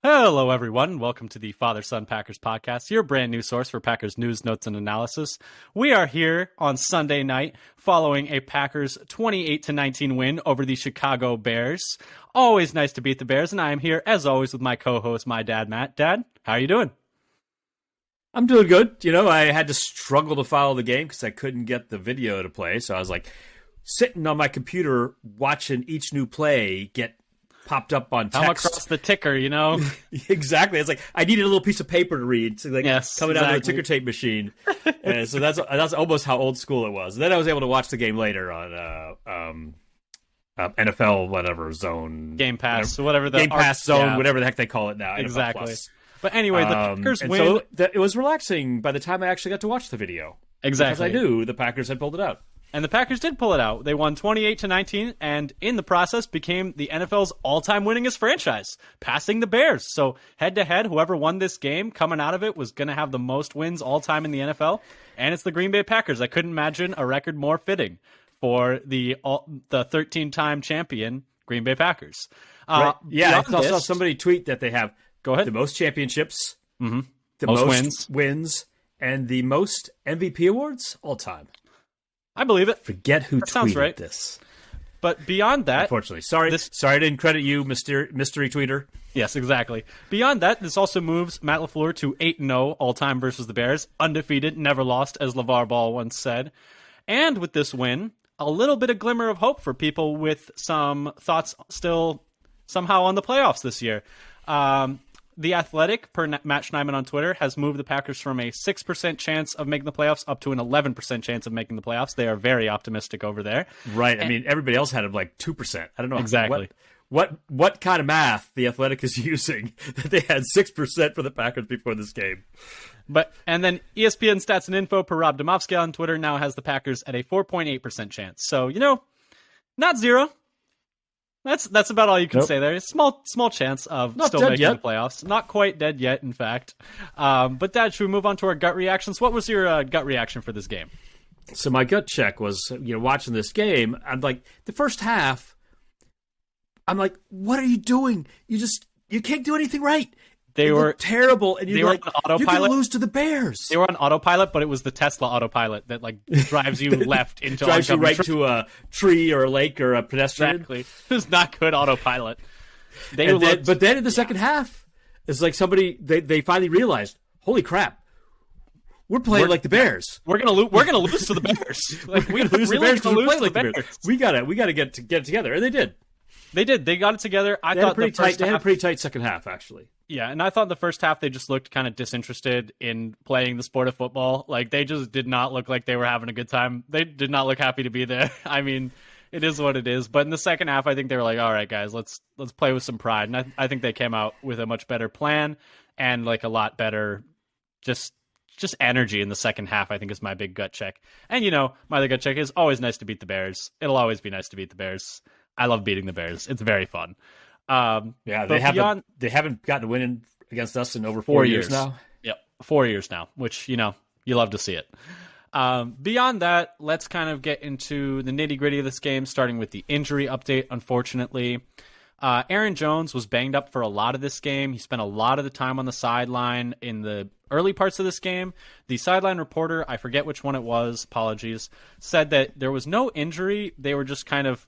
Hello, everyone. Welcome to the Father Son Packers podcast, your brand new source for Packers news, notes, and analysis. We are here on Sunday night following a Packers 28-19 win over the Chicago Bears. Always nice to beat the Bears, and I am here, as always, with my co-host, my dad, Matt. Dad, how are you doing? I'm doing good. I had to struggle to follow the game because I couldn't get the video to play, so I was like sitting on my computer watching each new play get popped up on text. Come across the ticker, Exactly. It's like I needed a little piece of paper to read. So coming down to the ticker tape machine. And so that's almost how old school it was. And then I was able to watch the game later on NFL whatever zone. Game Pass, whatever the Game Pass zone, whatever the heck they call it now. Exactly. But anyway, the Packers win. So it was relaxing by the time I actually got to watch the video. Exactly. Because I knew the Packers had pulled it out. And the Packers did pull it out. They won 28-19, and in the process became the NFL's all-time winningest franchise, passing the Bears. So head-to-head, whoever won this game coming out of it was going to have the most wins all-time in the NFL, and it's the Green Bay Packers. I couldn't imagine a record more fitting for the 13-time champion Green Bay Packers. Right. Yeah, I saw somebody tweet that they have the most championships, the most wins, and the most MVP awards all-time. I believe it. Forget who tweeted this. But beyond that... Unfortunately. Sorry I didn't credit you, mystery tweeter. Yes, exactly. Beyond that, this also moves Matt LaFleur to 8-0 all-time versus the Bears. Undefeated, never lost, as LeVar Ball once said. And with this win, a little bit of glimmer of hope for people with some thoughts still somehow on the playoffs this year. The Athletic, per Matt Schneidman on Twitter, has moved the Packers from a 6% chance of making the playoffs up to an 11% chance of making the playoffs. They are very optimistic over there. Right. I mean, everybody else had them like 2%. I don't know exactly what kind of math the Athletic is using that they had 6% for the Packers before this game. And then ESPN Stats and Info per Rob Domofsky on Twitter now has the Packers at a 4.8% chance. So, not zero. That's about all you can say there. Small chance of not still making yet. the playoffs. Not quite dead yet, in fact. But Dad, should we move on to our gut reactions? What was your gut reaction for this game? So my gut check was, watching this game, I'm like, the first half, I'm like, what are you doing? You can't do anything right. They were terrible, and you're like, you're going to lose to the Bears. They were on autopilot, but it was the Tesla autopilot that drives you left into drives you right to a tree or a lake or a pedestrian. Exactly, it was not good autopilot. But then in the second half, it's like they finally realized, holy crap, we're playing like the Bears. We're gonna lose to the Bears. We're gonna lose the Bears because we play like the Bears. We gotta get it together, and they did. They did. They got it together. They had a pretty tight second half, actually. Yeah, and I thought the first half they just looked kind of disinterested in playing the sport of football. Like, they just did not look like they were having a good time. They did not look happy to be there. I mean, it is what it is. But in the second half, I think they were like, all right, guys, let's play with some pride. And I think they came out with a much better plan and like a lot better just energy in the second half, I think, is my big gut check. And, my other gut check is always nice to beat the Bears. It'll always be nice to beat the Bears. I love beating the Bears. It's very fun. They haven't gotten a win against us in over 4 years now. Yep, 4 years now, which, you love to see it. Beyond that, let's kind of get into the nitty-gritty of this game, starting with the injury update, unfortunately. Aaron Jones was banged up for a lot of this game. He spent a lot of the time on the sideline in the early parts of this game. The sideline reporter, I forget which one it was, apologies, said that there was no injury. They were just kind of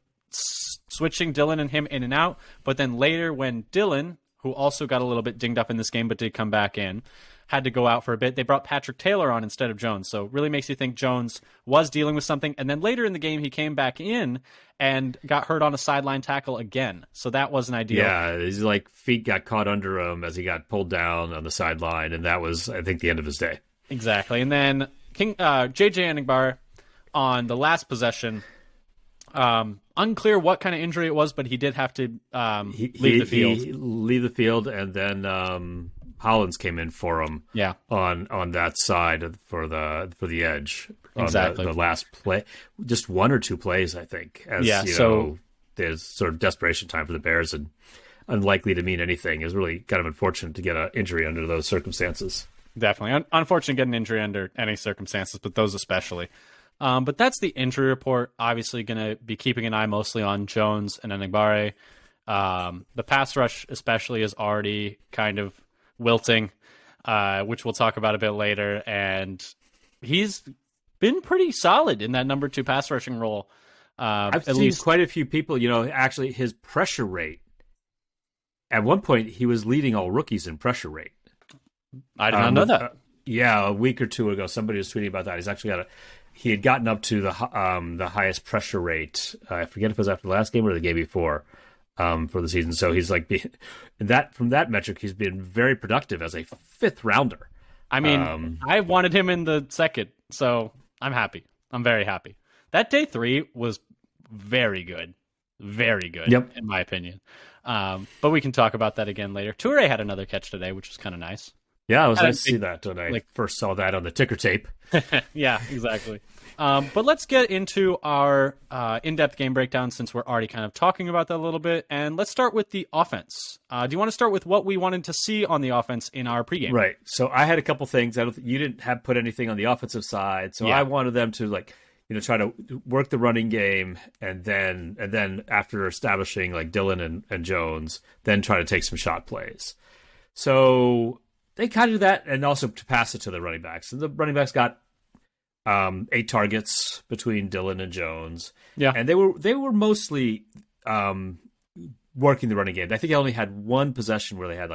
switching Dillon and him in and out. But then later when Dillon, who also got a little bit dinged up in this game but did come back in, had to go out for a bit, they brought Patrick Taylor on instead of Jones. So really makes you think Jones was dealing with something. And then later in the game, he came back in and got hurt on a sideline tackle again. So that wasn't ideal. Yeah, his feet got caught under him as he got pulled down on the sideline. And that was, I think, the end of his day. Exactly. And then J.J. Anigbar on the last possession, unclear what kind of injury it was, but he did have to leave the field. Leave the field, and then Hollins came in for him. Yeah. on that side for the edge. Exactly. On the last play, just one or two plays, I think. There's sort of desperation time for the Bears, and unlikely to mean anything. It was really kind of unfortunate to get an injury under those circumstances. Definitely. Unfortunate to get an injury under any circumstances, but those especially. But that's the injury report. Obviously going to be keeping an eye mostly on Jones and Enigbare. The pass rush especially is already kind of wilting, which we'll talk about a bit later. And he's been pretty solid in that number 2 pass rushing role. I've seen quite a few people, actually his pressure rate. At one point, he was leading all rookies in pressure rate. I did not know that. Yeah, a week or 2 ago, somebody was tweeting about that. He had gotten up to the highest pressure rate. I forget if it was after the last game or the game before for the season. So he's like, from that metric, he's been very productive as a 5th rounder. I mean, I wanted him in the 2nd, so I'm happy. I'm very happy. That day 3 was very good. Very good, in my opinion. But we can talk about that again later. Toure had another catch today, which was kind of nice. Yeah, it was nice to see that when I first saw that on the ticker tape. Yeah, exactly. But let's get into our in-depth game breakdown since we're already kind of talking about that a little bit. And let's start with the offense. Do you want to start with what we wanted to see on the offense in our pregame? Right. So I had a couple things. You didn't have put anything on the offensive side. So I wanted them to try to work the running game and then after establishing Dillon and Jones, then try to take some shot plays. So they kind of do that, and also to pass it to the running backs. And the running backs got 8 targets between Dillon and Jones. Yeah, and they were mostly working the running game. I think they only had 1 possession where they had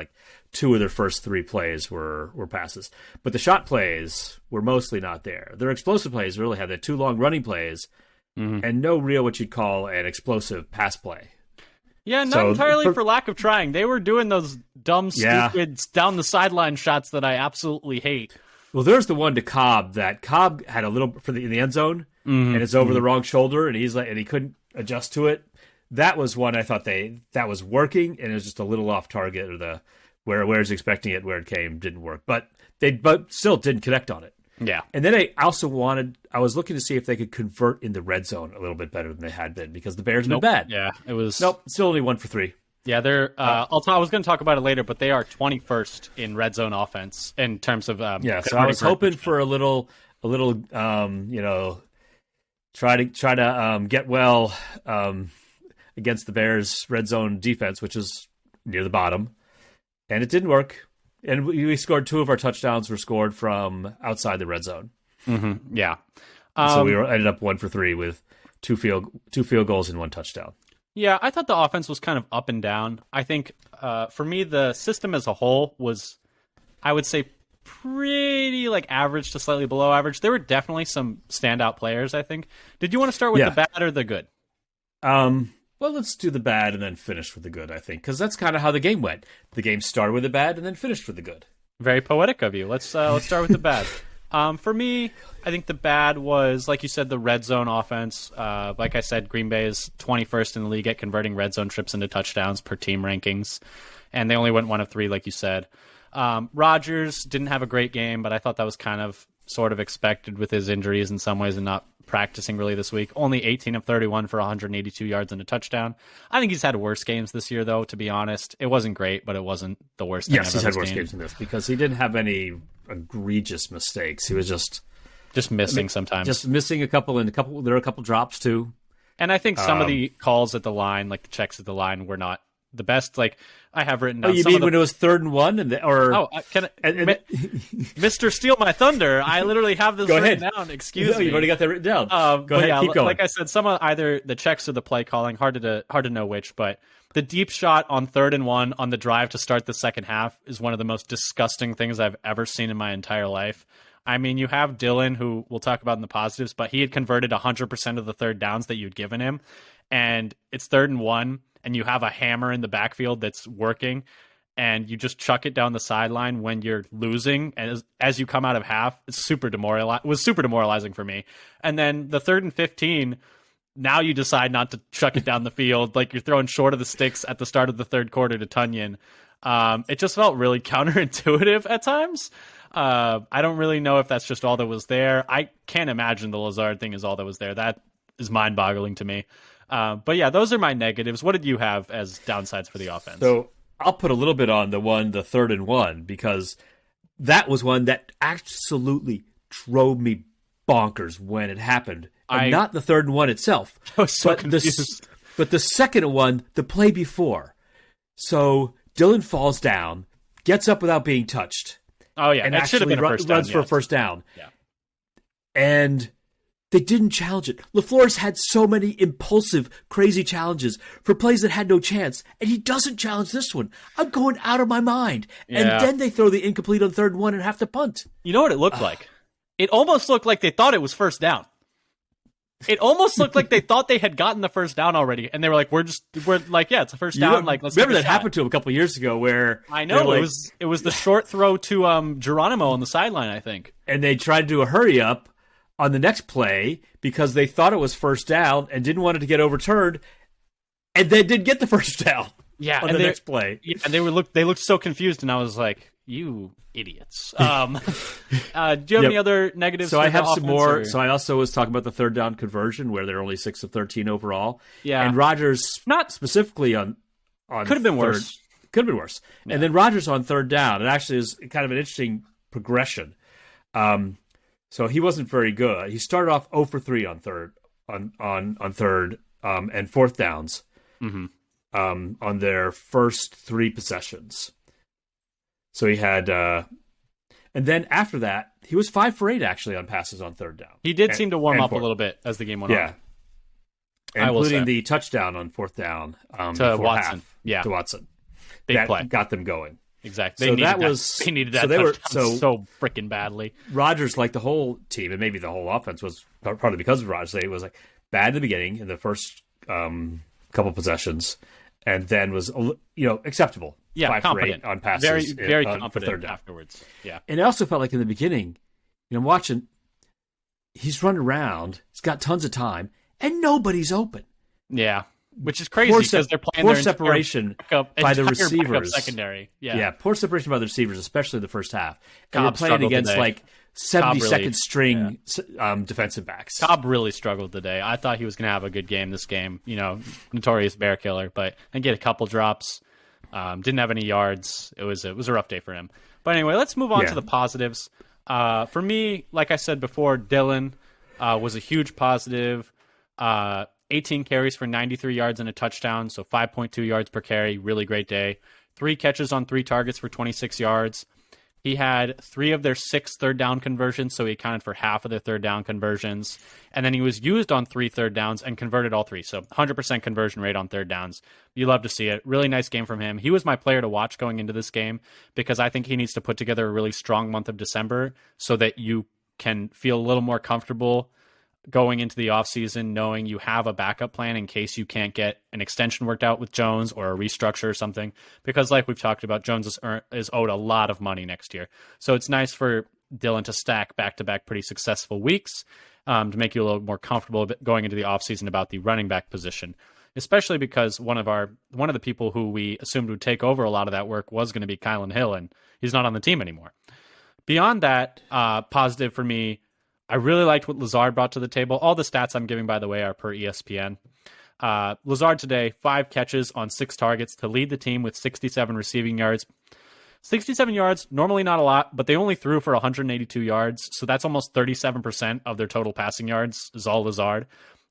2 of their first 3 plays were passes. But the shot plays were mostly not there. Their explosive plays really had the 2 long running plays and no real what you'd call an explosive pass play. Yeah, not entirely for lack of trying. They were doing those dumb, stupid down the sideline shots that I absolutely hate. Well, there's the one to Cobb that Cobb had a little in the end zone, and it's over the wrong shoulder, and he couldn't adjust to it. That was one I thought that was working, and it was just a little off target, or where I was expecting it, where it came didn't work, but still didn't connect on it. Yeah, and then I was looking to see if they could convert in the red zone a little bit better than they had been, because the Bears have been bad. Yeah, it was still only 1 for 3. Yeah, they're. I was going to talk about it later, but they are 21st in red zone offense in terms of. So I was hoping for a little, try to get well against the Bears' red zone defense, which is near the bottom, and it didn't work. And we scored 2 of our touchdowns were scored from outside the red zone. Mm-hmm. Yeah, so we ended up 1 for 3 with two field goals and 1 touchdown. Yeah, I thought the offense was kind of up and down. I think for me, the system as a whole was, I would say, pretty average to slightly below average. There were definitely some standout players, I think. Did you want to start with the bad or the good? Well, let's do the bad and then finish with the good, I think, because that's kind of how the game went. The game started with the bad and then finished with the good. Very poetic of you. Let's start with the bad. For me, I think the bad was, like you said, the red zone offense. Like I said, Green Bay is 21st in the league at converting red zone trips into touchdowns per team rankings, and they only went 1 of 3, like you said. Rodgers didn't have a great game, but I thought that was kind of sort of expected with his injuries in some ways and not practicing really this week. Only 18 of 31 for 182 yards and a touchdown. I think he's had worse games this year, though, to be honest. It wasn't great, but it wasn't the worst thing I've ever seen. Yes, he's had worse games than this because he didn't have any egregious mistakes. He was just missing sometimes. Just missing a couple, and there were a couple drops, too. And I think some of the calls at the line, the checks at the line, were not the best. I have written down. Oh, you mean when it was 3rd and 1, Mr. Steal My Thunder? I literally have this written down. Excuse me. You've already got that written down. Go ahead, keep going. Like I said, some of either the checks or the play calling, hard to know which. But the deep shot on 3rd and 1 on the drive to start the second half is one of the most disgusting things I've ever seen in my entire life. I mean, you have Dillon, who we'll talk about in the positives, but he had converted 100% of the third downs that you'd given him, and it's 3rd and 1. And you have a hammer in the backfield that's working, and you just chuck it down the sideline when you're losing. And as you come out of half, it's super demoralizing for me. And then the 3rd and 15, now you decide not to chuck it down the field. You're throwing short of the sticks at the start of the 3rd quarter to Tunyon. It just felt really counterintuitive at times. I don't really know if that's just all that was there. I can't imagine the Lazard thing is all that was there. That is mind-boggling to me. But yeah, those are my negatives. What did you have as downsides for the offense? So I'll put a little bit on the 3rd and 1, because that was one that absolutely drove me bonkers when it happened. And not the 3rd and 1 itself. I was so confused. But the second one, the play before. So Dillon falls down, gets up without being touched. Oh, yeah. And that should have actually been a first down, runs for a first down. Yeah. And they didn't challenge it. LaFleur's had so many impulsive, crazy challenges for plays that had no chance, and he doesn't challenge this one. I'm going out of my mind. Yeah. And then they throw the incomplete on 3rd and 1 and have to punt. You know what it looked like? It almost looked like they thought it was first down. It almost looked like they thought they had gotten the first down already, and they were like, "We're like, yeah, it's a first down." Like, let's remember that happened to him a couple of years ago, where I know like, it was the short throw to Geronimo on the sideline, I think, and they tried to do a hurry up on the next play because they thought it was first down and didn't want it to get overturned, and then didn't get the first down. Yeah, on the next play. Yeah, and they looked so confused, and I was like, "You idiots." Do you have any other negatives? So I have some more. Or? So I also was talking about the 3rd down conversion, where they're only 6 of 13 overall. Yeah, and Rodgers not specifically on could have been worse. Could have been worse. Yeah. And then Rodgers on 3rd down. It actually is kind of an interesting progression. So he wasn't very good. He started off 0 for 3 on third and 4th downs. Mm-hmm. On their first 3 possessions. So he had, and then after that, he was 5 for 8 actually on passes on 3rd down. He did seem to warm up a little bit as the game went on. Yeah, including the touchdown on 4th down to Watson. To Watson. Big play. Got them going. Exactly. They needed that. So freaking badly. Rodgers, like the whole team, and maybe the whole offense, was partly because of Rodgers. It was like bad in the beginning in the first couple possessions. And then was, acceptable. Yeah, 5 confident. for 8 on passes. Very confident afterwards. Yeah. And it also felt like in the beginning, I'm watching, he's running around, he's got tons of time, and nobody's open. Yeah, which is crazy because they're playing poor separation by the receivers. Secondary. Yeah, poor separation by the receivers, especially in the first half. And Cobb they're playing against today. 72nd string defensive backs. Cobb really struggled today. I thought he was going to have a good game this game. Notorious bear killer, but and get a couple drops. Didn't have any yards. It was a rough day for him. But anyway, let's move on to the positives. For me, like I said before, Dillon was a huge positive. 18 carries for 93 yards and a touchdown, so 5.2 yards per carry. Really great day. 3 catches on 3 targets for 26 yards. He had 3 of their 6 third down conversions, so he accounted for half of their third down conversions. And then he was used on 3 third downs and converted all 3. So 100% conversion rate on third downs. You love to see it. Really nice game from him. He was my player to watch going into this game because I think he needs to put together a really strong month of December so that you can feel a little more comfortable going into the offseason knowing you have a backup plan in case you can't get an extension worked out with Jones or a restructure or something. Because like we've talked about, Jones is owed a lot of money next year. So it's nice for Dillon to stack back-to-back pretty successful weeks to make you a little more comfortable going into the offseason about the running back position, especially because one of the people who we assumed would take over a lot of that work was going to be Kylan Hill, and he's not on the team anymore. Beyond that, positive for me, I really liked what Lazard brought to the table. All the stats I'm giving, by the way, are per ESPN. Lazard today, 5 catches on 6 targets to lead the team with 67 receiving yards. 67 yards, normally not a lot, but they only threw for 182 yards, so that's almost 37% of their total passing yards is all Lazard.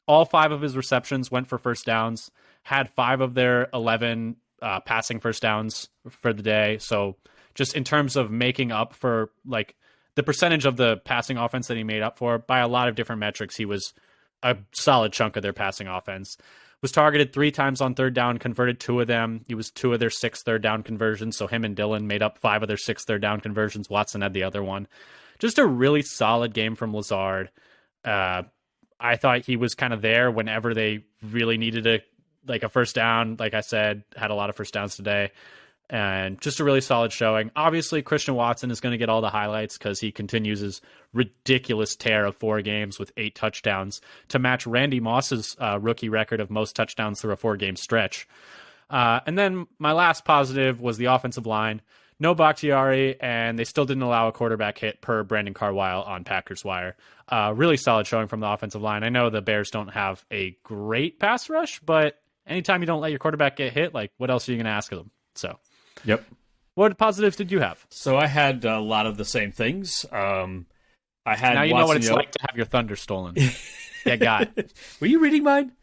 All 5 of his receptions went for first downs, had 5 of their 11 passing first downs for the day. So just in terms of making up for the percentage of the passing offense that he made up for by a lot of different metrics, he was a solid chunk of their passing offense. Was targeted 3 times on third down, converted 2 of them. He was 2 of their 6 third down conversions, so him and Dillon made up 5 of their 6 third down conversions. Watson had the other one. Just a really solid game from Lazard. I thought he was kind of there whenever they really needed a first down. Like I said, had a lot of first downs today. And just a really solid showing. Obviously, Christian Watson is going to get all the highlights because he continues his ridiculous tear of 4 games with 8 touchdowns to match Randy Moss's rookie record of most touchdowns through a 4-game stretch. And then my last positive was the offensive line. No Bakhtiari, and they still didn't allow a quarterback hit per Brandon Carwile on Packers Wire. Really solid showing from the offensive line. I know the Bears don't have a great pass rush, but anytime you don't let your quarterback get hit, what else are you going to ask of them? So... Yep. What positives did you have? So I had a lot of the same things. I had now you Watson, know what it's like to have your thunder stolen. Yeah, God. Were you reading mine?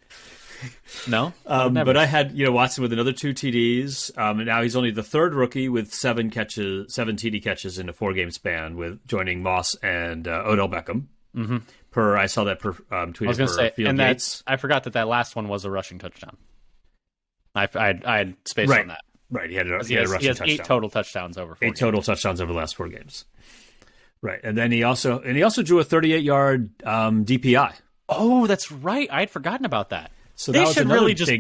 No, but I had Watson with another 2 TDs, and now he's only the third rookie with 7 TD catches in a 4-game span, with joining Moss and Odell Beckham. Mm-hmm. I saw that tweeted I was going to say, Field and Yates. I forgot that last one was a rushing touchdown. I had space on that. Right, he had a rushing touchdown. He has 8 total touchdowns over 4 8 total touchdowns over the last 4 games. Right, and then he also drew a 38-yard DPI. Oh, that's right. I had forgotten about that. So they that was should another really just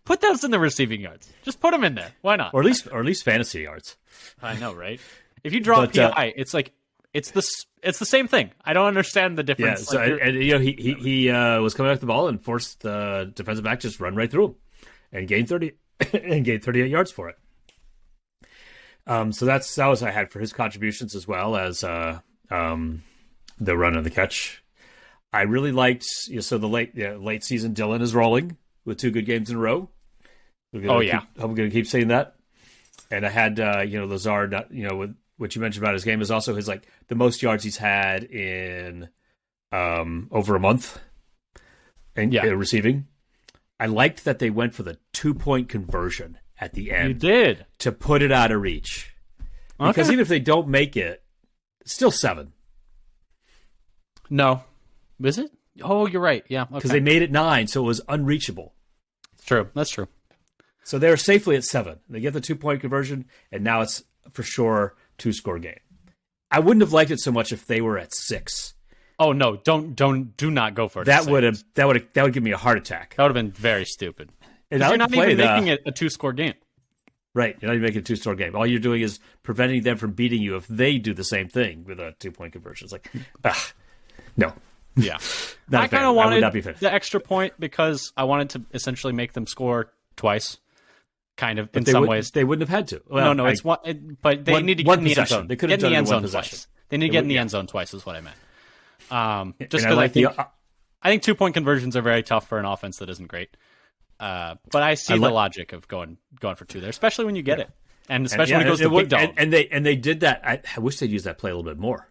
put those in the receiving yards. Just put them in there. Why not? Or at least fantasy yards. I know, right? If you draw a PI, it's like it's the same thing. I don't understand the difference. Yeah. So he was coming off the ball and forced the defensive back to just run right through him, and gained 38 yards for it. So that was I had for his contributions, as well as the run and the catch. I really liked so the late season Dillon is rolling with 2 good games in a row. I'm going to keep saying that. And I had Lazard, with what you mentioned about his game is also his the most yards he's had in over a month and receiving. I liked that they went for the 2-point conversion at the end. You did, to put it out of reach, because even if they don't make it, it's still 7. No. Is it? Oh, you're right. Yeah, because they made it 9, so it was unreachable. It's true. That's true. So they're safely at 7. They get the 2-point conversion, and now it's for sure 2-score game. I wouldn't have liked it so much if they were at 6. Oh no! Do not go for it. That would give me a heart attack. That would have been very stupid. And you're not even making it a 2-score game. Right, you're not even making it a 2-score game. All you're doing is preventing them from beating you if they do the same thing with a 2-point conversion. It's like, no. Yeah. I kind of wanted the extra point because I wanted to essentially make them score twice, kind of, in some ways. They wouldn't have had to. Well, no, it's one, but they need to get in the end zone. They could have done it in one possession. Twice. They need to get in the end zone twice is what I meant. Just because I think 2-point conversions are very tough for an offense that isn't great. But I see the logic of going for 2 there, especially when you get it. And especially when it goes to big dog. And they did that. I wish they'd use that play a little bit more,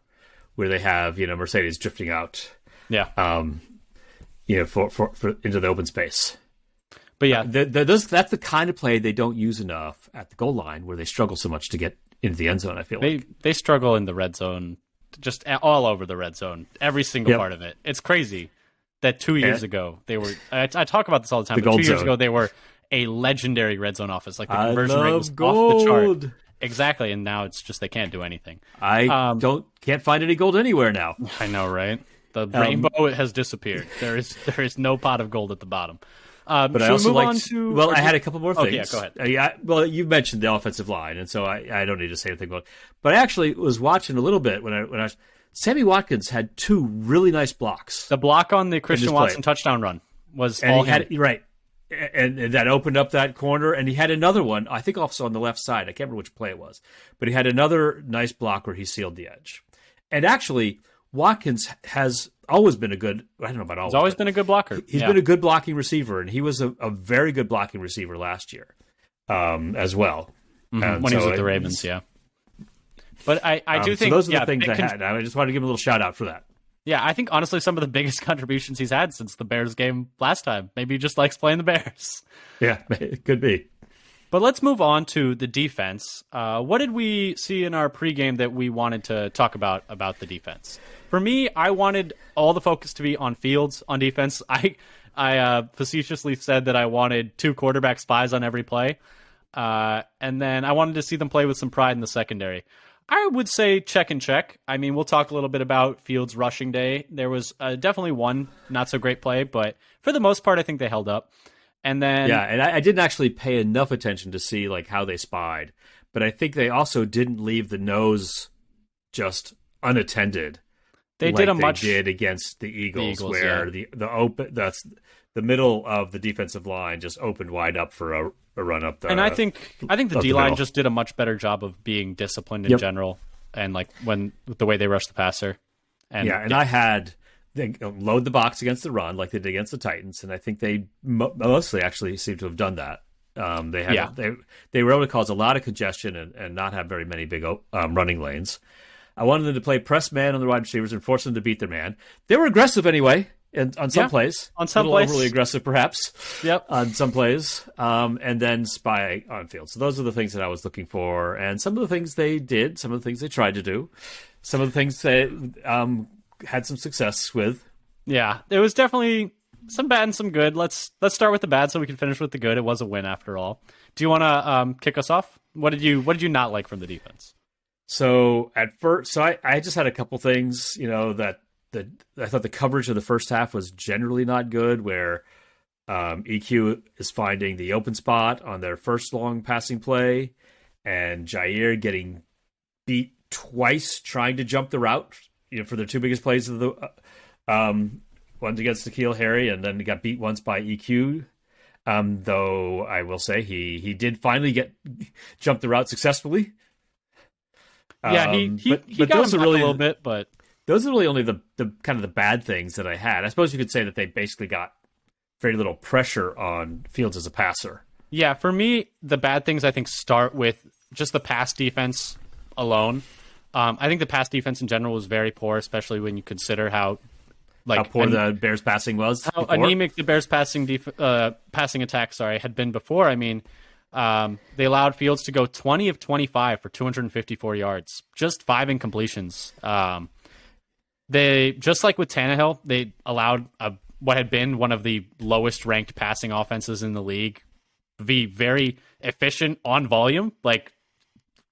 where they have, Mercedes drifting out. Yeah. For into the open space. But yeah, that's the kind of play they don't use enough at the goal line, where they struggle so much to get into the end zone. I feel they struggle in the red zone, just all over the red zone, every single part of it. It's crazy that 2 years ago they were. I talk about this all the time. But 2 years ago they were a legendary red zone offense. Like the conversion rate was off the chart. Exactly, and now it's just they can't do anything. Can't find any gold anywhere now. I know, right? The rainbow has disappeared. There is no pot of gold at the bottom. But I also liked. I had a couple more things. Yeah, go ahead. You mentioned the offensive line, and so I don't need to say anything about it. But I actually was watching a little bit when I Sammy Watkins had 2 really nice blocks. The block on the Christian Watson touchdown run was all him. Right. And that opened up that corner, and he had another one, I think also on the left side. I can't remember which play it was. But he had another nice block where he sealed the edge. And actually, Watkins has always been I don't know about always. He's always been a good blocker. He's been a good blocking receiver, and he was a very good blocking receiver last year as well. Mm-hmm. When he was with the Ravens, yeah. But I do think... So those are the things I had. I just wanted to give him a little shout-out for that. Yeah, I think, honestly, some of the biggest contributions he's had since the Bears game last time. Maybe he just likes playing the Bears. Yeah, it could be. But let's move on to the defense. What did we see in our pregame that we wanted to talk about the defense? For me, I wanted all the focus to be on Fields on defense. I facetiously said that I wanted 2 quarterback spies on every play. And then I wanted to see them play with some pride in the secondary. I would say check and check. I mean, we'll talk a little bit about Fields' rushing day. There was definitely one not-so-great play, but for the most part, I think they held up. And then... Yeah, and I didn't actually pay enough attention to see how they spied, but I think they also didn't leave the nose just unattended. They did against the Eagles where the middle of the defensive line just opened wide up for a run up there. And I think the D-line just did a much better job of being disciplined in general, and the way they rushed the passer. They load the box against the run like they did against the Titans, and I think they mostly actually seem to have done that. They were able to cause a lot of congestion and not have very many big running lanes. I wanted them to play press man on the wide receivers and force them to beat their man. They were aggressive anyway. and on some plays. On some a little overly aggressive, perhaps. Yep. On some plays. And then spy on field. So those are the things that I was looking for. And some of the things they did, some of the things they tried to do, some of the things they had some success with. Yeah, there was definitely some bad and some good. Let's start with the bad so we can finish with the good. It was a win after all. Do you want to kick us off? What did you not like from the defense? So at first, I just had a couple things, that I thought the coverage of the first half was generally not good, where EQ is finding the open spot on their first long passing play, and Jair getting beat twice trying to jump the route, for their two biggest plays of the one's against N'Keal Harry, and then he got beat once by EQ. Though I will say he did finally jump the route successfully. Yeah, he got him really a little bit, but those are really only the kind of the bad things that I had. I suppose you could say that they basically got very little pressure on Fields as a passer. Yeah, for me, the bad things I think start with just the pass defense alone. I think the pass defense in general was very poor, especially when you consider how poor the Bears passing was. How anemic the Bears passing attack had been before. I mean, they allowed Fields to go 20 of 25 for 254 yards, just 5 incompletions. They, just like with Tannehill, they allowed what had been one of the lowest ranked passing offenses in the league be very efficient on volume.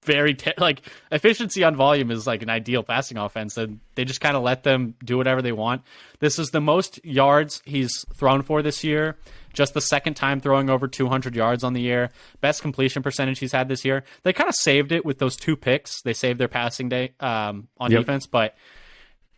Efficiency on volume is like an ideal passing offense, and they just kind of let them do whatever they want. This is the most yards he's thrown for this year. Just the second time throwing over 200 yards on the year. Best completion percentage he's had this year. They kind of saved it with those 2 picks. They saved their passing day on defense, but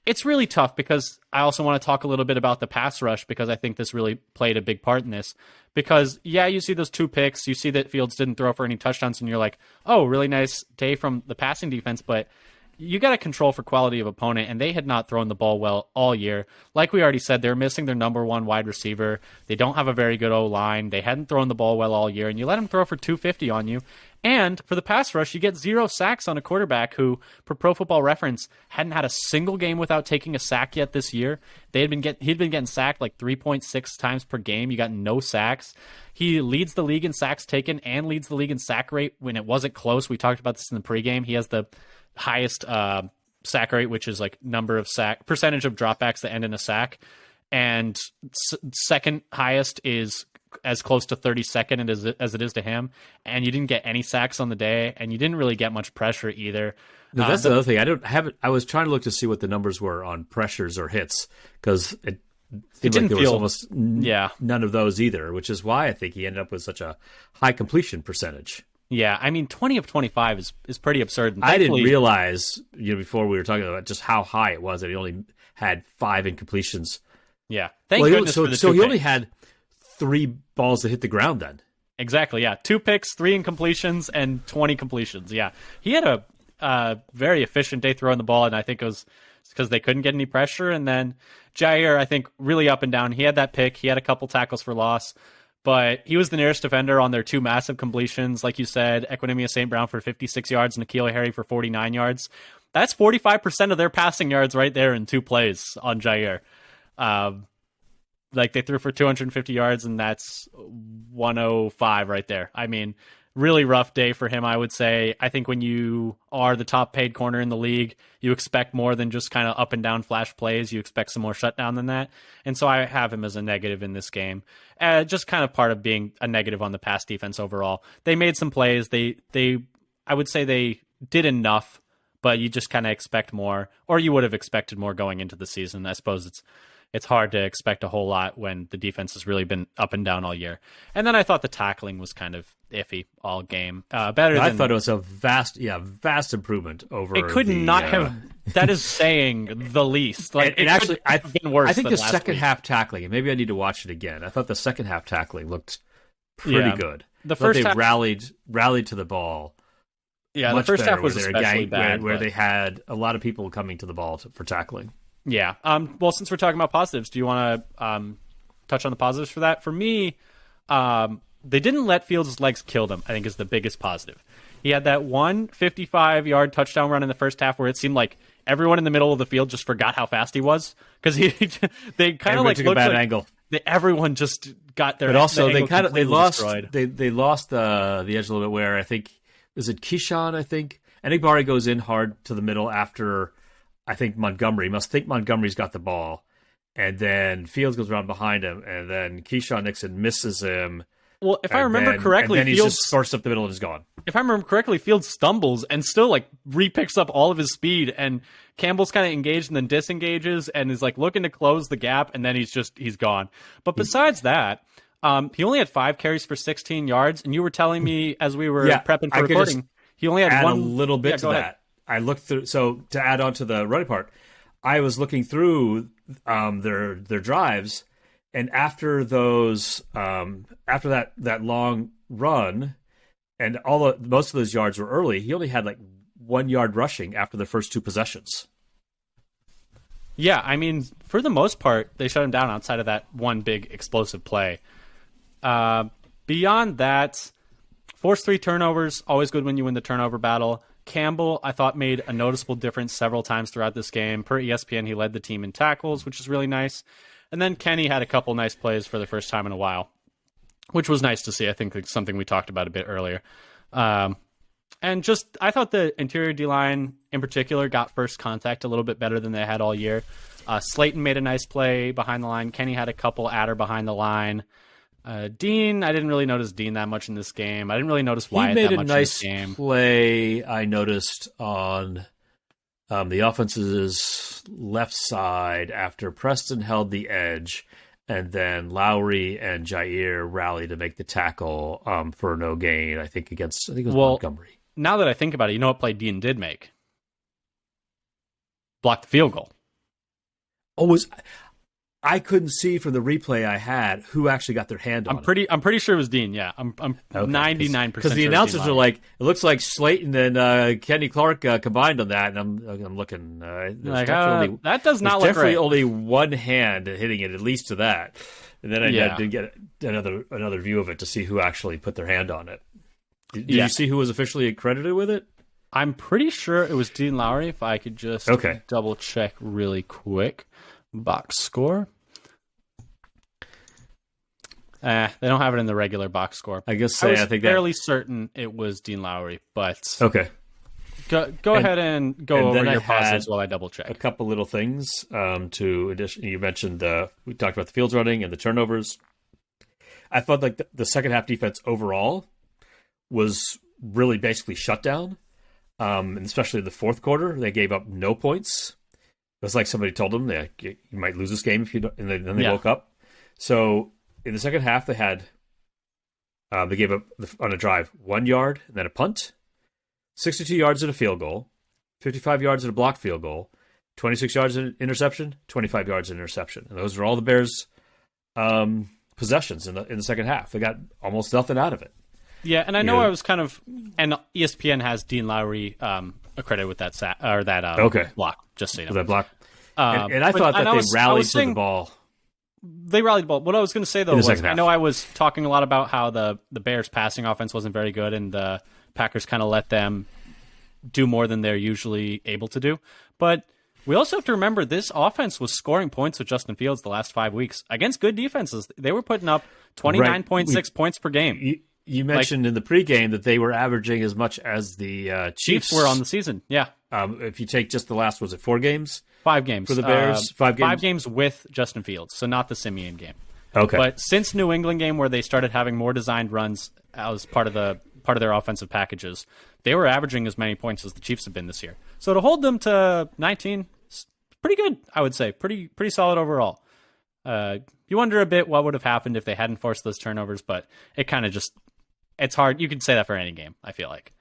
it's really tough because I also want to talk a little bit about the pass rush, because I think this really played a big part in this. Because, yeah, you see those 2 picks, you see that Fields didn't throw for any touchdowns, and you're like, oh, really nice day from the passing defense, but you got to control for quality of opponent, and they had not thrown the ball well all year. Like we already said, they're missing their number 1 wide receiver. They don't have a very good O-line. They hadn't thrown the ball well all year, and you let them throw for 250 on you. And for the pass rush, you get 0 sacks on a quarterback who, per Pro Football Reference, hadn't had a single game without taking a sack yet this year. He'd been getting sacked like 3.6 times per game. You got no sacks. He leads the league in sacks taken and leads the league in sack rate when it wasn't close. We talked about this in the pregame. He has the highest sack rate, which is like percentage of dropbacks that end in a sack, and second highest is as close to 32nd as it is to him. And you didn't get any sacks on the day, and you didn't really get much pressure either. No, that's the other thing. I was trying to look to see what the numbers were on pressures or hits, because it didn't like there was almost none of those either, which is why I think he ended up with such a high completion percentage. Yeah, I mean, 20 of 25 is pretty absurd. I didn't realize, before we were talking about just how high it was that he only had 5 incompletions. Yeah, thank goodness for the 2 So he picks. only had 3 balls that hit the ground then. Exactly, yeah. 2 picks, 3 incompletions, and 20 completions. Yeah, he had a very efficient day throwing the ball, and I think it was because they couldn't get any pressure. And then Jair, I think, really up and down. He had that pick. He had a couple tackles for loss. But he was the nearest defender on their 2 massive completions. Like you said, Equinemius St. Brown for 56 yards and N'Keal Harry for 49 yards. That's 45% of their passing yards right there in 2 plays on Jair. They threw for 250 yards, and that's 105 right there. I mean, really rough day for him, I would say. I think when you are the top paid corner in the league, you expect more than just kind of up and down flash plays. You expect some more shutdown than that. And so I have him as a negative in this game. Just kind of part of being a negative on the pass defense overall. They made some plays. I would say they did enough, but you just kind of expect more, or you would have expected more going into the season. I suppose it's hard to expect a whole lot when the defense has really been up and down all year. And then I thought the tackling was kind of iffy all game. I thought it was a vast improvement over. It could not have. That is saying the least. Like, and actually, I've been worse. I think the second week. half tackling, and maybe I need to watch it again. I thought the second half tackling looked pretty good. The first half, rallied to the ball. Yeah, the first half was especially bad, where they had a lot of people coming to the ball for tackling. Yeah. Well, since we're talking about positives, do you want to touch on the positives for that? For me, they didn't let Fields' legs kill them, I think, is the biggest positive. He had that 155-yard touchdown run in the first half where it seemed like everyone in the middle of the field just forgot how fast he was because they kind of like took a bad angle. Everyone just got their. But also they lost destroyed. they lost the edge a little bit. Where I think is it Keyshawn? I think Enigbari goes in hard to the middle after I think Montgomery must think Montgomery's got the ball, and then Fields goes around behind him, and then Keyshawn Nixon misses him. Well, if I remember correctly, and then Fields just bursts up the middle and is gone. If I remember correctly, Fields stumbles and still like re-picks up all of his speed, and Campbell's kind of engaged and then disengages and is like looking to close the gap, and then he's gone. But besides that, he only had 5 carries for 16 yards, and you were telling me as we were prepping for recording, he only had add one. A little bit to that. Ahead. I looked through. So to add on to the running part, I was looking through their drives. And after those, after that long run, and most of those yards were early, he only had like 1 yard rushing after the first 2 possessions. Yeah, I mean, for the most part, they shut him down outside of that one big explosive play. Beyond that, forced 3 turnovers, always good when you win the turnover battle. Campbell, I thought, made a noticeable difference several times throughout this game. Per ESPN, he led the team in tackles, which is really nice. And then Kenny had a couple nice plays for the first time in a while, which was nice to see. I think it's something we talked about a bit earlier. And just, I thought the interior D-line in particular got first contact a little bit better than they had all year. Slayton made a nice play behind the line. Kenny had a couple adder behind the line. Dean, I didn't really notice Dean that much in this game. I didn't really notice Wyatt that much in this game. He made a nice play, I noticed, on the offense's left side after Preston held the edge, and then Lowry and Jair rallied to make the tackle for no gain, I think it was Montgomery. Now that I think about it, you know what play Dean did make? Blocked the field goal. I couldn't see from the replay I had who actually got their hand on it. I'm pretty sure it was Dean. Yeah, I'm 99% because the announcers are like, it looks like Slayton and Kenny Clark combined on that, and I'm looking. That does not look definitely right. only one hand hitting it, at least to that, and then I did get another view of it to see who actually put their hand on it. Did you see who was officially credited with it? I'm pretty sure it was Dean Lowry. If I could just double check really quick. Box score. They don't have it in the regular box score. I guess I was fairly certain it was Dean Lowry, but go ahead and go over your positives while I double check. A couple little things you mentioned we talked about the Fields running and the turnovers. I thought like the second half defense overall was really basically shut down, and especially the fourth quarter. They gave up no points. It was like somebody told them that you might lose this game if you don't, and then they woke up. So in the second half, they gave up on a drive 1 yard and then a punt, 62 yards and a field goal, 55 yards and a blocked field goal, 26 yards and an interception, 25 yards and an interception, and those are all the Bears' possessions in the second half. They got almost nothing out of it. Yeah, and I know I was kind of, and ESPN has Dean Lowry accredited with that block. Just so you know, that block. And I thought that they rallied to the ball. They rallied the ball. What I was going to say though was, I know I was talking a lot about how the Bears' passing offense wasn't very good, and the Packers kind of let them do more than they're usually able to do. But we also have to remember this offense was scoring points with Justin Fields the last 5 weeks against good defenses. They were putting up 29.6 points per game. You mentioned in the pregame that they were averaging as much as the Chiefs were on the season. Yeah. If you take just the last, was it 4 games? 5 games. For the Bears? 5 games? 5 games with Justin Fields, so not the Simeon game. Okay. But since New England game, where they started having more designed runs as part of their offensive packages, they were averaging as many points as the Chiefs have been this year. So to hold them to 19, pretty good, I would say. Pretty solid overall. You wonder a bit what would have happened if they hadn't forced those turnovers, but it kind of just... It's hard. You can say that for any game, I feel like.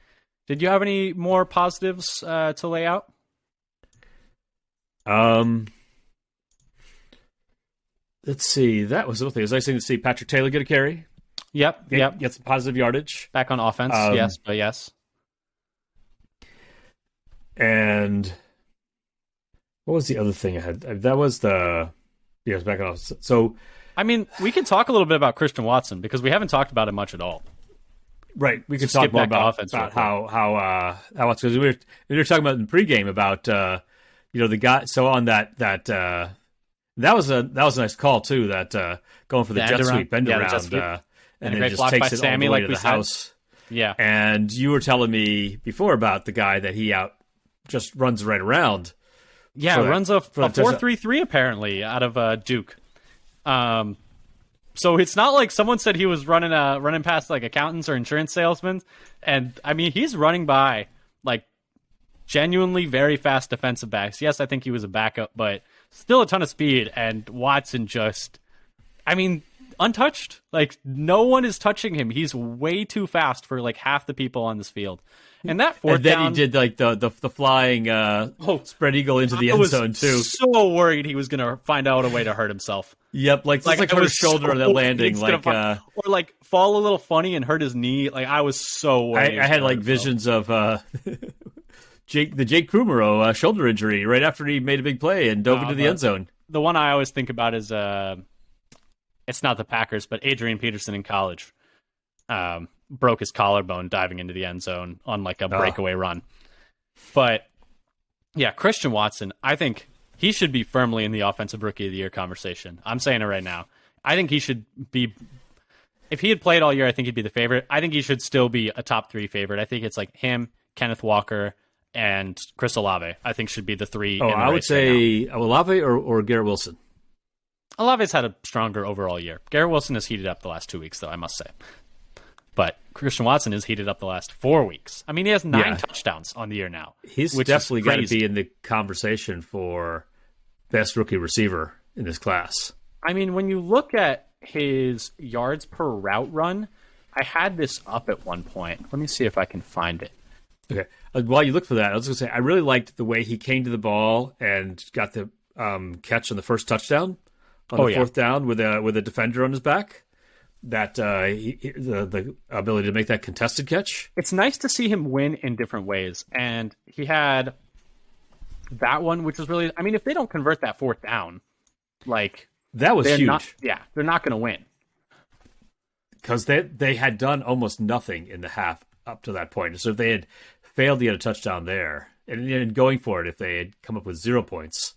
Did you have any more positives to lay out? Let's see. That was the thing. It was nice to see Patrick Taylor get a carry. Yep. Get some positive yardage. Back on offense, yes. And what was the other thing I had? That was back on offense. So, I mean, we can talk a little bit about Christian Watson because we haven't talked about it much at all. Right, we could talk more about how because we were talking about in the pregame about the guy. So on that was a nice call too. That going for the jet sweep bend around, and then just takes it all the way to the house. Yeah, and you were telling me before about the guy that he just runs right around. Yeah, runs a 4.33 apparently out of Duke. So it's not like someone said he was running past like accountants or insurance salesmen, and I mean he's running by like genuinely very fast defensive backs. Yes, I think he was a backup, but still a ton of speed. And Watson just, I mean, untouched. Like no one is touching him. He's way too fast for like half the people on this field. And that fourth and then down, he did like the flying spread eale into the end zone too. So worried he was gonna find out a way to hurt himself. Yep, like hurt his shoulder on that landing, or like fall a little funny and hurt his knee. Like I was so worried. I had like visions of the Jake Krumero shoulder injury right after he made a big play and dove into the end zone. The one I always think about is it's not the Packers, but Adrian Peterson in college. Broke his collarbone diving into the end zone on like a breakaway run. But yeah, Christian Watson, I think he should be firmly in the Offensive Rookie of the Year conversation. I'm saying it right now. I think he should be, if he had played all year, I think he'd be the favorite. I think he should still be a top 3 favorite. I think it's like him, Kenneth Walker, and Chris Olave. I think should be the 3. I would say Olave or Garrett Wilson. Olave's had a stronger overall year. Garrett Wilson has heated up the last 2 weeks, though, I must say. But Christian Watson has heated up the last 4 weeks. I mean, he has 9 touchdowns on the year now. He's definitely got to be in the conversation for best rookie receiver in this class. I mean, when you look at his yards per route run, I had this up at one point. Let me see if I can find it. Okay. While you look for that, I was going to say, I really liked the way he came to the ball and got the catch on the first touchdown on the fourth down with a defender on his back. That the ability to make that contested catch. It's nice to see him win in different ways, and he had that one, which was really. I mean, if they don't convert that fourth down, like that was huge. They're not going to win because they had done almost nothing in the half up to that point. So if they had failed to get a touchdown there, and going for it, if they had come up with 0 points,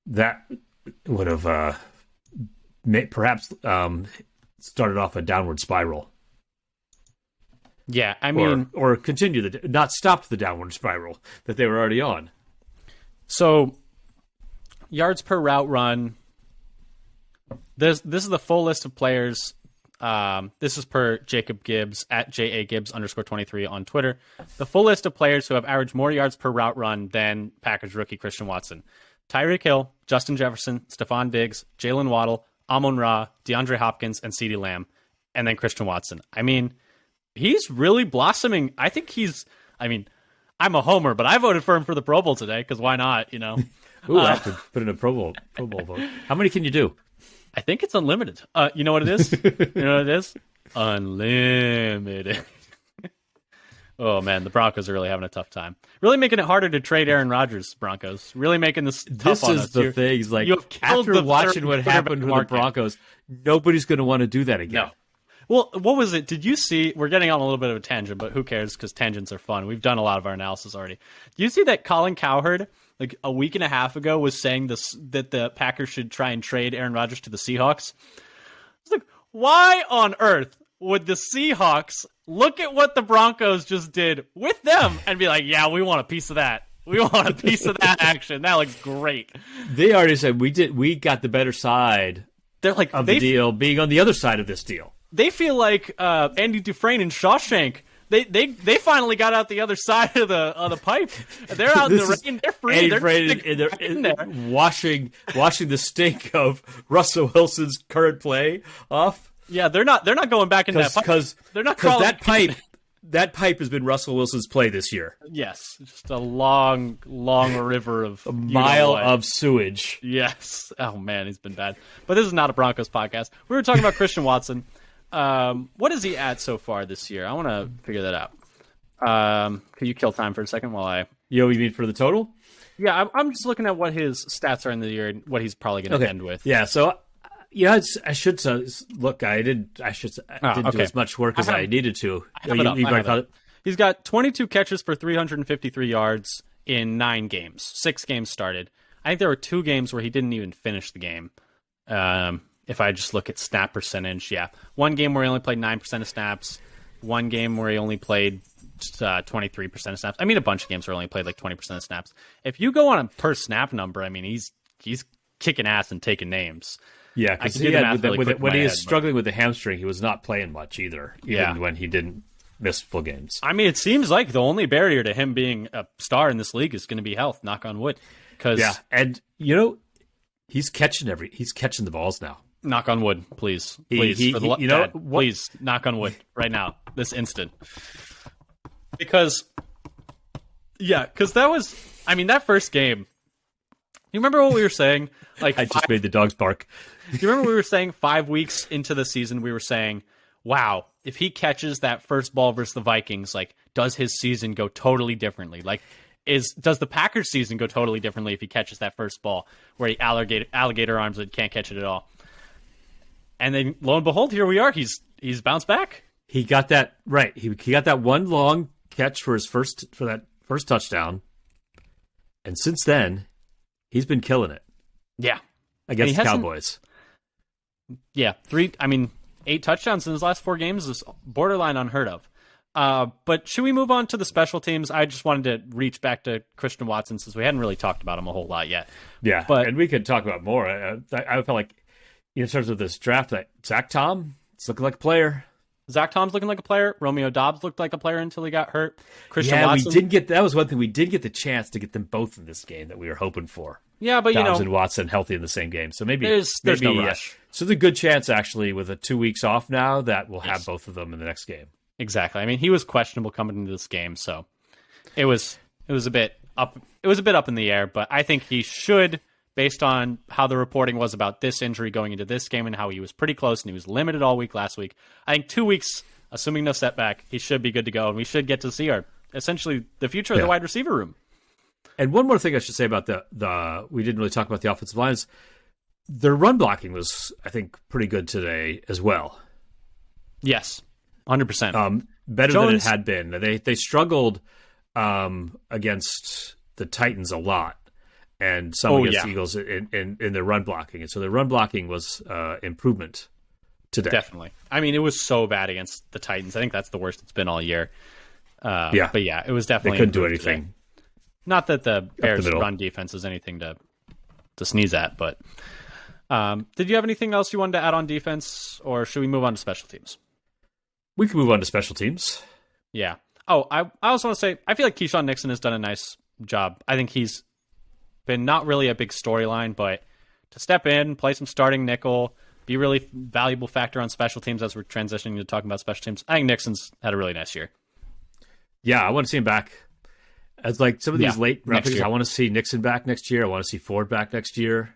that would have perhaps. Started off a downward spiral. Yeah, I mean... Or continue not stopped the downward spiral that they were already on. So, yards per route run. This is the full list of players. This is per Jacob Gibbs, at JAGibbs_23 on Twitter. The full list of players who have averaged more yards per route run than Packers rookie Christian Watson. Tyreek Hill, Justin Jefferson, Stephon Diggs, Jalen Waddle, Amon-Ra, DeAndre Hopkins, and CeeDee Lamb, and then Christian Watson. I mean, he's really blossoming. I think I'm a homer, but I voted for him for the Pro Bowl today, because why not, Ooh, I have to put in a Pro Bowl vote. How many can you do? I think it's unlimited. You know what it is? Unlimited. Oh, man, the Broncos are really having a tough time. Really making it harder to trade Aaron Rodgers, Broncos. Really making this tough on us. This is the things, like, after watching what happened with the Broncos, nobody's going to want to do that again. No. Well, what was it? Did you see? We're getting on a little bit of a tangent, but who cares, because tangents are fun. We've done a lot of our analysis already. Do you see that Colin Cowherd, like a week and a half ago, was saying that the Packers should try and trade Aaron Rodgers to the Seahawks? It's like, why on earth would the Seahawks look at what the Broncos just did with them and be like, yeah, we want a piece of that. We want a piece of that action. That looks great. They already said we got the better side. They're like of the deal being on the other side of this deal. They feel like Andy Dufresne and Shawshank. They finally got out the other side of the pipe. They're out in the rain. They're free. They're washing the stink of Russell Wilson's current play off. Yeah, they're not going back in that pipe. Because they're not that pipe has been Russell Wilson's play this year. Yes, just a long river of a mile of sewage. Yes. Oh man, he's been bad. But this is not a Broncos podcast. We were talking about Christian Watson. What is he at so far this year? I want to figure that out. Can you kill time for a second while I? You mean for the total? Yeah, I'm just looking at what his stats are in the year and what he's probably going to end with. Yeah. So. Yeah, I should look. I didn't do as much work as I needed to. He's got 22 catches for 353 yards in 9 games. 6 games started. I think there were 2 games where he didn't even finish the game. If I just look at snap percentage, yeah. 1 game where he only played 9% of snaps. 1 game where he only played 23% of snaps. I mean, a bunch of games where he only played like 20% of snaps. If you go on a per snap number, I mean, he's kicking ass and taking names. Yeah, because when he was struggling with the hamstring, he was not playing much either, even when he didn't miss full games. I mean, it seems like the only barrier to him being a star in this league is going to be health, knock on wood. And he's catching the balls now. Knock on wood, please. Please, knock on wood right now, this instant. Because that was, I mean, that first game, you remember what we were saying? Like I just made the dogs bark. You remember we were saying 5 weeks into the season, we were saying, wow, if he catches that first ball versus the Vikings, like, does his season go totally differently? Like, does the Packers season go totally differently if he catches that first ball where he alligator arms and can't catch it at all? And then lo and behold, here we are. He's bounced back. He got that right. He got that one long catch for that first touchdown, and since then, he's been killing it. Yeah, against the Cowboys. Yeah, 8 touchdowns in his last 4 games is borderline unheard of. But should we move on to the special teams? I just wanted to reach back to Christian Watson since we hadn't really talked about him a whole lot yet. Yeah, and we could talk about more. I felt like in terms of this draft, that Zach Tom, it's looking like a player. Zach Tom's looking like a player. Romeo Doubs looked like a player until he got hurt. Christian Watson. We did get that was one thing. We did get the chance to get them both in this game that we were hoping for. Yeah, but Doubs and Watson healthy in the same game, so maybe there's no rush. So there's a good chance actually with 2 weeks off now that we'll have both of them in the next game. Exactly. I mean, he was questionable coming into this game, so it was a bit up. It was a bit up in the air, but I think he should, based on how the reporting was about this injury going into this game and how he was pretty close and he was limited all week last week. I think 2 weeks, assuming no setback, he should be good to go, and we should get to see essentially the future of the wide receiver room. And one more thing I should say about we didn't really talk about the offensive lines. Their run blocking was, I think, pretty good today as well. Yes, 100%. Better than it had been. They struggled against the Titans a lot, and some against the Eagles in their run blocking. And so their run blocking was improvement today. Definitely. I mean, it was so bad against the Titans. I think that's the worst it's been all year. But yeah, it was definitely. They couldn't do anything. Today. Not that the Bears' run defense is anything to sneeze at, but did you have anything else you wanted to add on defense, or should we move on to special teams? We can move on to special teams. Yeah. Oh, I also want to say, I feel like Keyshawn Nixon has done a nice job. I think he's been not really a big storyline, but to step in, play some starting nickel, be a really valuable factor on special teams as we're transitioning to talking about special teams. I think Nixon's had a really nice year. Yeah, I want to see him back. As like some of these late round picks, I want to see Nixon back next year. I want to see Ford back next year.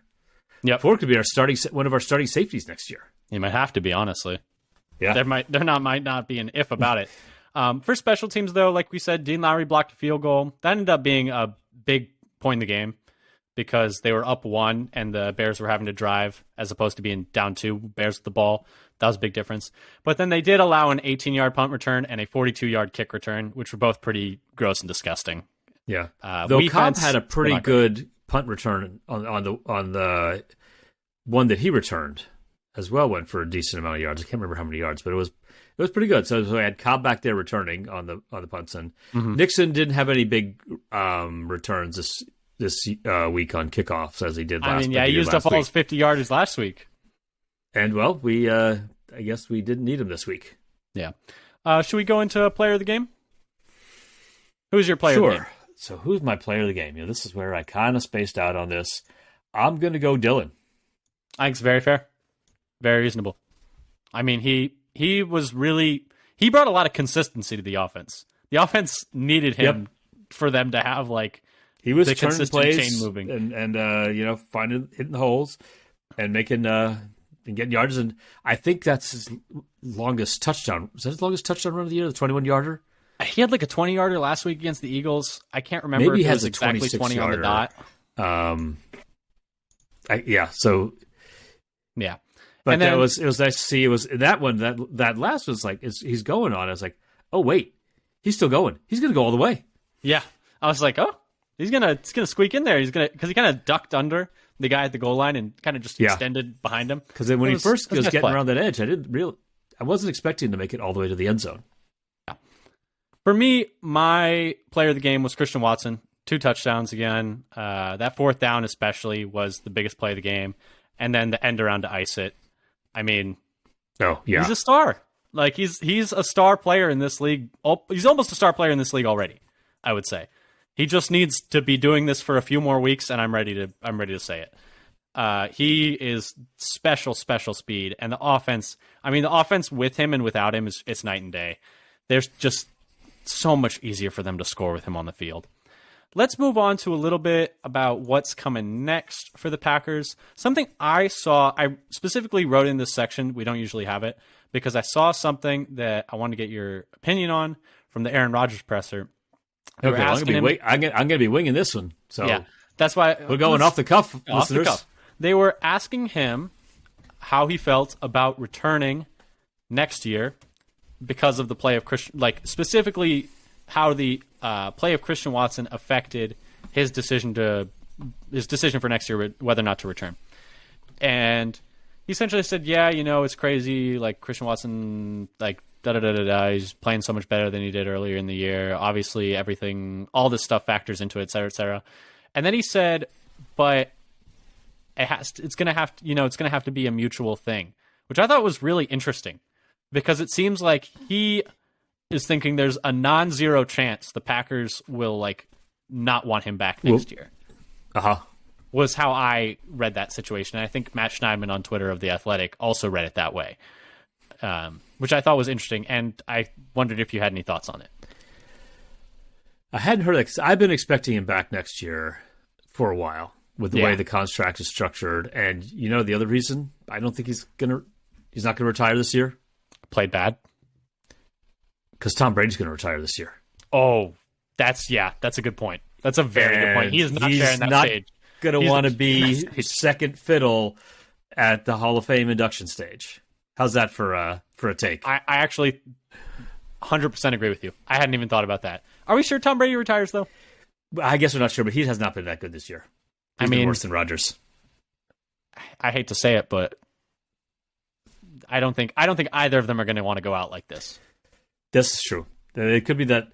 Yeah, Ford could be one of our starting safeties next year. He might have to be, honestly. Yeah, there might not be an if about it. For special teams, though, like we said, Dean Lowry blocked a field goal. That ended up being a big point in the game because they were up 1 and the Bears were having to drive as opposed to being down 2. Bears with the ball. That was a big difference. But then they did allow an 18-yard punt return and a 42-yard kick return, which were both pretty gross and disgusting. Yeah, though Cobb had a pretty good punt return on the one that he returned as well. Went for a decent amount of yards. I can't remember how many yards, but it was pretty good. So I had Cobb back there returning on the punts, and Nixon didn't have any big returns this week on kickoffs as he did last. He used up all his 50 yarders last week. And well, we I guess we didn't need him this week. Yeah. Should we go into player of the game? Who's your player of the game? So who's my player of the game? This is where I kind of spaced out on this. I'm going to go Dillon. I think it's very fair. Very reasonable. I mean, he was really... He brought a lot of consistency to the offense. The offense needed him for them to have, like, he was the turning consistent plays chain moving. And hitting the holes and making... and getting yards. And I think that's his longest touchdown. Was that his longest touchdown run of the year, the 21-yarder? He had like a 20-yarder last week against the Eagles. I can't remember if he has it was exactly 20 on the dot. Yeah. But it was nice to see. It was that one, that last was like, he's going on. I was like, oh, wait, he's still going. He's going to go all the way. Yeah. I was like, oh, He's gonna squeak in there. Because he kind of ducked under the guy at the goal line and kind of just extended behind him. Because when he first was getting around that edge, I wasn't expecting to make it all the way to the end zone. Yeah. For me, my player of the game was Christian Watson. 2 touchdowns again. That 4th down especially was the biggest play of the game. And then the end around to ice it. I mean, he's a star. Like he's a star player in this league. He's almost a star player in this league already, I would say. He just needs to be doing this for a few more weeks, and I'm ready to say it. He is special speed, and the offense. I mean, the offense with him and without him it's night and day. There's just so much easier for them to score with him on the field. Let's move on to a little bit about what's coming next for the Packers. Something I saw, I specifically wrote in this section. We don't usually have it because I saw something that I wanted to get your opinion on from the Aaron Rodgers presser. Okay, I'm going to be winging this one. So yeah, that's why we're going off the cuff, listeners. The cuff. They were asking him how he felt about returning next year because of the play of Christian, like specifically how the play of Christian Watson affected his decision for next year whether or not to return. And he essentially said, yeah, it's crazy. Like Christian Watson, like he's playing so much better than he did earlier in the year. Obviously, all this stuff factors into it, et cetera, et cetera. And then he said, but it's gonna have to be a mutual thing, which I thought was really interesting because it seems like he is thinking there's a non-zero chance the Packers will like not want him back next year. Was how I read that situation. And I think Matt Schneidman on Twitter of The Athletic also read it that way, which I thought was interesting. And I wondered if you had any thoughts on it. I hadn't heard that because I've been expecting him back next year for a while with the way the contract is structured. And the other reason I don't think he's not going to retire this year. Played bad. Because Tom Brady's going to retire this year. Oh, that's a good point. That's a very good point. He is not sharing that stage. He's going to want to be second fiddle at the Hall of Fame induction stage. How's that for a take? I actually 100% agree with you. I hadn't even thought about that. Are we sure Tom Brady retires, though? I guess we're not sure, but he has not been that good this year. He's been worse than Rodgers. I hate to say it, but I don't think either of them are going to want to go out like this. This is true. It could be that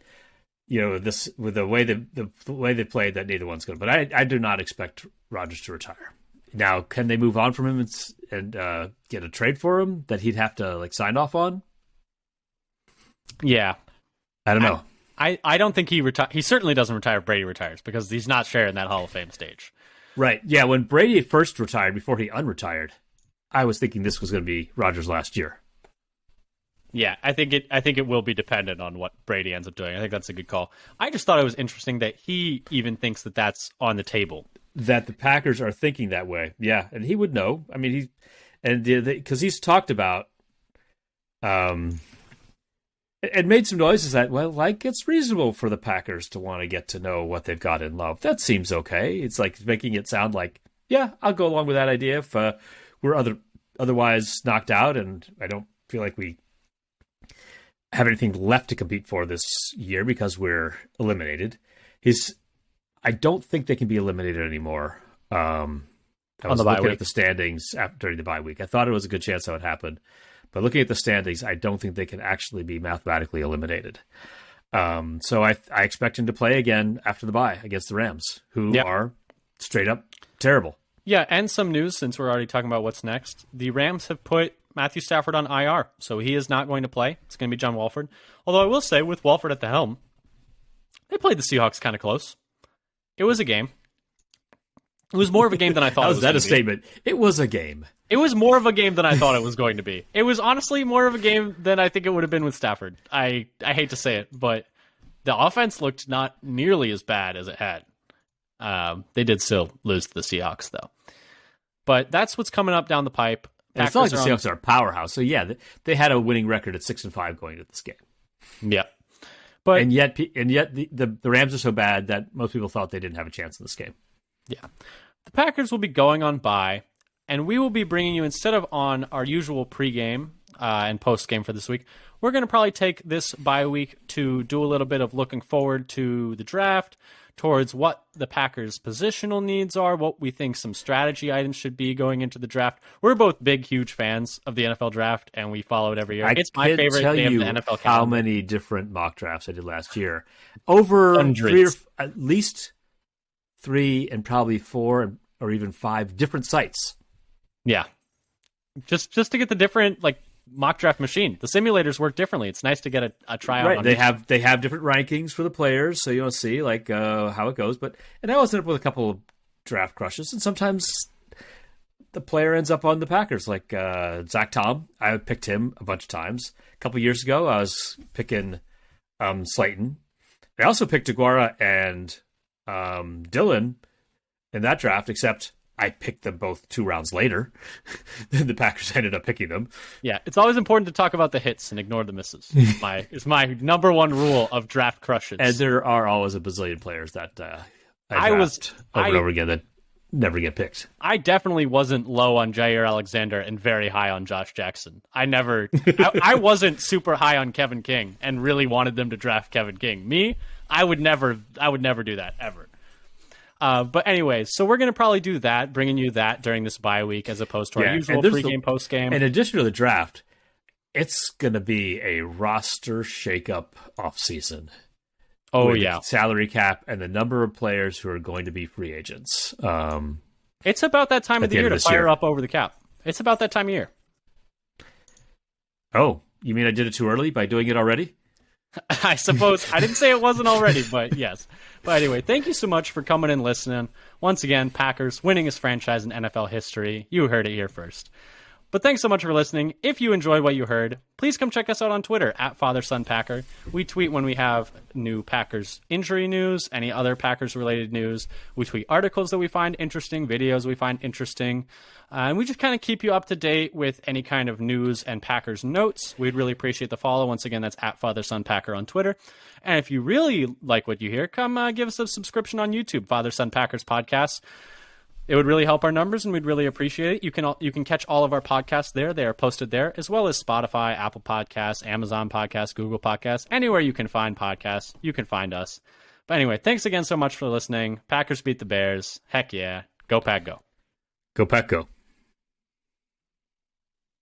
this with the way they played that neither one's good. But I do not expect Rodgers to retire. Now, can they move on from him and get a trade for him that he'd have to like sign off on? Yeah, I don't know. I don't think he retire. He certainly doesn't retire if Brady retires because he's not sharing that Hall of Fame stage. Right. Yeah. When Brady first retired, before he unretired, I was thinking this was going to be Rodgers' last year. Yeah, I think it will be dependent on what Brady ends up doing. I think that's a good call. I just thought it was interesting that he even thinks that that's on the table. That the Packers are thinking that way. Yeah, and he would know. I mean, because he's talked about, and made some noises that it's reasonable for the Packers to want to get to know what they've got in Love. That seems okay. It's like making it sound like, yeah, I'll go along with that idea if we're otherwise knocked out, and I don't feel like we have anything left to compete for this year because we're eliminated. I don't think they can be eliminated anymore. I was looking at the standings during the bye week. I thought it was a good chance that would happen. But looking at the standings, I don't think they can actually be mathematically eliminated. So I expect him to play again after the bye against the Rams, who are straight up terrible. Yeah, and some news, since we're already talking about what's next. The Rams have put Matthew Stafford on IR, so he is not going to play. It's going to be John Walford. Although I will say, with Walford at the helm, they played the Seahawks kind of close. It was a game. It was more of a game than I thought it was going to be. How's that a statement? It was a game. It was more of a game than I thought it was going to be. It was honestly more of a game than I think it would have been with Stafford. I hate to say it, but the offense looked not nearly as bad as it had. They did still lose to the Seahawks, though. But that's what's coming up down the pipe. It's not like the Seahawks are a powerhouse. So, yeah, they had a winning record at 6-5 going into this game. Yeah. But yet the Rams are so bad that most people thought they didn't have a chance in this game. Yeah. The Packers will be going on bye, and we will be bringing you, instead of on our usual pregame and postgame for this week, we're going to probably take this bye week to do a little bit of looking forward to the draft, towards what the Packers' positional needs are, what we think some strategy items should be going into the draft. We're both big, huge fans of the NFL draft, and we follow it every year. It's my favorite day of the NFL calendar. How many different mock drafts I did last year? Over at least 3 and probably 4 or even 5 different sites. Yeah. Just to get the different mock draft machine. The simulators work differently. It's nice to get a tryout. Right. They have different rankings for the players, so you'll see how it goes. And I always end up with a couple of draft crushes, and sometimes the player ends up on the Packers, like Zach Tom. I picked him a bunch of times. A couple of years ago, I was picking Slayton. I also picked Aguara and Dillon in that draft, except I picked them both 2 rounds later. The Packers ended up picking them. Yeah, it's always important to talk about the hits and ignore the misses. It's my number one rule of draft crushes. And there are always a bazillion players that I draft over and over again that never get picked. I definitely wasn't low on Jair Alexander and very high on Josh Jackson. I wasn't super high on Kevin King and really wanted them to draft Kevin King. I would never do that ever. But anyways, so we're going to probably do that, bringing you that during this bye week as opposed to our usual pregame, postgame. In addition to the draft, it's going to be a roster shakeup offseason. Oh, yeah. Salary cap and the number of players who are going to be free agents. It's about that time of the year to fire up over the cap. It's about that time of year. Oh, you mean I did it too early by doing it already? I suppose. I didn't say it wasn't already, but yes. But anyway, thank you so much for coming and listening. Once again, Packers, winningest franchise in NFL history. You heard it here first. But thanks so much for listening. If you enjoyed what you heard, please come check us out on Twitter at FatherSonPacker. We tweet when we have new Packers injury news, any other Packers-related news. We tweet articles that we find interesting, videos we find interesting. And we just kind of keep you up to date with any kind of news and Packers notes. We'd really appreciate the follow. Once again, that's at FatherSonPacker on Twitter. And if you really like what you hear, come give us a subscription on YouTube, Father Son Packers Podcast. It would really help our numbers, and we'd really appreciate it. You can catch all of our podcasts there. They are posted there, as well as Spotify, Apple Podcasts, Amazon Podcasts, Google Podcasts. Anywhere you can find podcasts, you can find us. But anyway, thanks again so much for listening. Packers beat the Bears. Heck yeah. Go Pack, go. Go Pack, go.